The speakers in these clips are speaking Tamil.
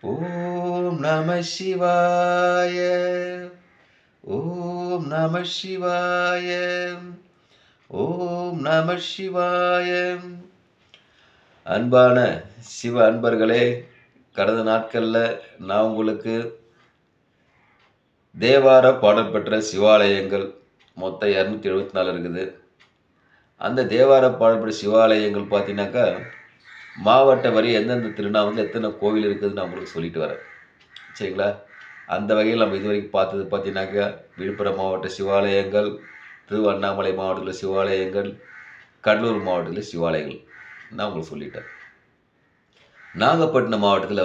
ஓம் நம சிவாய. ஓம் நம சிவாய. ஓம் நம சிவாய. அன்பான சிவ அன்பர்களே, கடந்த நாட்களில் நான் உங்களுக்கு தேவார பாடல் பெற்ற சிவாலயங்கள் மொத்தம் 274 இருக்குது. அந்த தேவார பாடல் பெற்ற சிவாலயங்கள் பார்த்தீங்கன்னாக்கா, மாவட்ட வரி எந்தெந்த திருநாமத்தில் எத்தனை கோவில் இருக்குதுன்னு நான் உங்களுக்கு சொல்லிட்டு வரேன். சரிங்களா? அந்த வகையில் நம்ம இதுவரைக்கும் பார்த்தது பார்த்தீங்கன்னாக்கா, விழுப்புரம் மாவட்ட சிவாலயங்கள், திருவண்ணாமலை மாவட்டத்தில் சிவாலயங்கள், கடலூர் மாவட்டத்தில் சிவாலயங்கள் நான் உங்களுக்கு சொல்லிட்டேன். நாகப்பட்டினம் மாவட்டத்தில்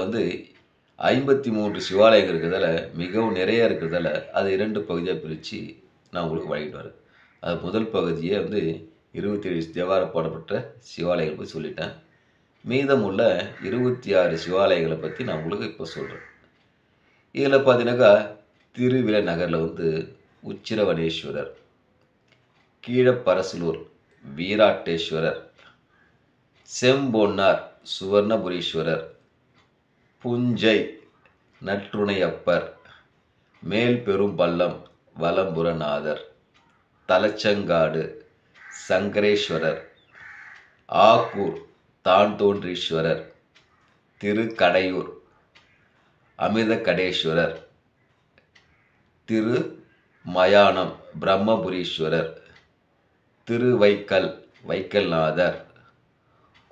53 சிவாலயங்கள் இருக்கிறதால, மிகவும் நிறைய இருக்கிறதால, அது 2 பகுதியாக பிரித்து நான் உங்களுக்கு வழங்கிட்டு வரேன். அது முதல் பகுதியே 27 தேவார பாடப்பட்ட சிவாலயங்கள் பற்றி சொல்லிட்டேன். மீதமுள்ள 26 சிவாலயங்களை பற்றி நான் உங்களுக்கு இப்போ சொல்கிறேன். இதில் பார்த்தீங்கன்னாக்கா, திருவிலைநகரில் உச்சிரவனேஸ்வரர், கீழப்பரசலூர் வீராட்டேஸ்வரர், செம்பொன்னார் சுவர்ணபுரீஸ்வரர், புஞ்சை நற்றுணையப்பர், மேல்பெரும்பள்ளம் வலம்புரநாதர், தலச்சங்காடு சங்கரேஸ்வரர், ஆக்கூர் தான்தோன்றீஸ்வரர், திருக்கடையூர் அமிர்தகடேஸ்வரர், திருமயானம் பிரம்மபுரீஸ்வரர், திருவைக்கல் வைக்கல்நாதர்,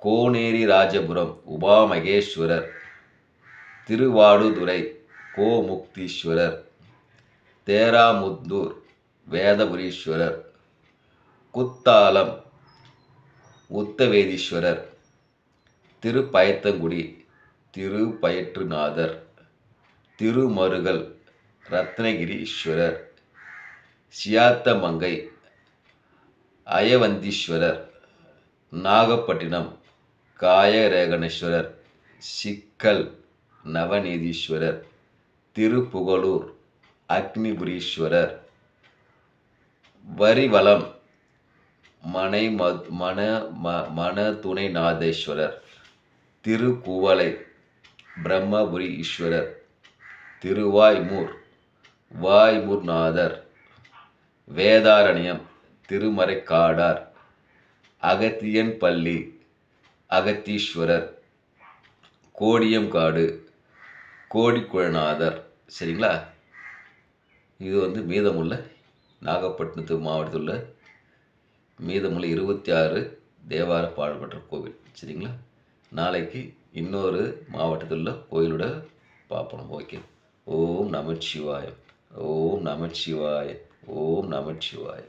கோனேரி ராஜபுரம் உமாமகேஸ்வரர், திருவாடுதுறை கோமுக்தீஸ்வரர், தேராமுத்தூர் வேதபுரீஸ்வரர், குத்தாலம் உத்தவேதீஸ்வரர், திருப்பயத்தங்குடி திருப்பயற்றுநாதர், திருமருகல் ரத்னகிரீஸ்வரர், சியாத்தமங்கை அயவந்தீஸ்வரர், நாகப்பட்டினம் காயரேகணேஸ்வரர், சிக்கல் நவநீதீஸ்வரர், திருப்புகலூர் அக்னிபுரீஸ்வரர், வரிவலம் மணதுணைநாதேஸ்வரர், திருக்குவளை பிரம்மபுரி ஈஸ்வரர், திருவாய்மூர் வாய்மூர்நாதர், வேதாரண்யம் திருமறைக்காடார், அகத்தியன்பள்ளி அகத்தீஸ்வரர், கோடியம்காடு கோடிக்குழநாதர். சரிங்களா? இது மீதமுள்ள நாகப்பட்டினத்து மாவட்டத்தில் உள்ள மீதமுள்ள 26 தேவார பாடல்பெற்ற கோவில். சரிங்களா? நாளைக்கு இன்னொரு மாவட்டத்தில் உள்ள கோயிலோட பார்ப்போம். ஓகே. ஓம் நமச்சிவாய. ஓம் நமச்சிவாய. ஓம் நமச்சிவாய.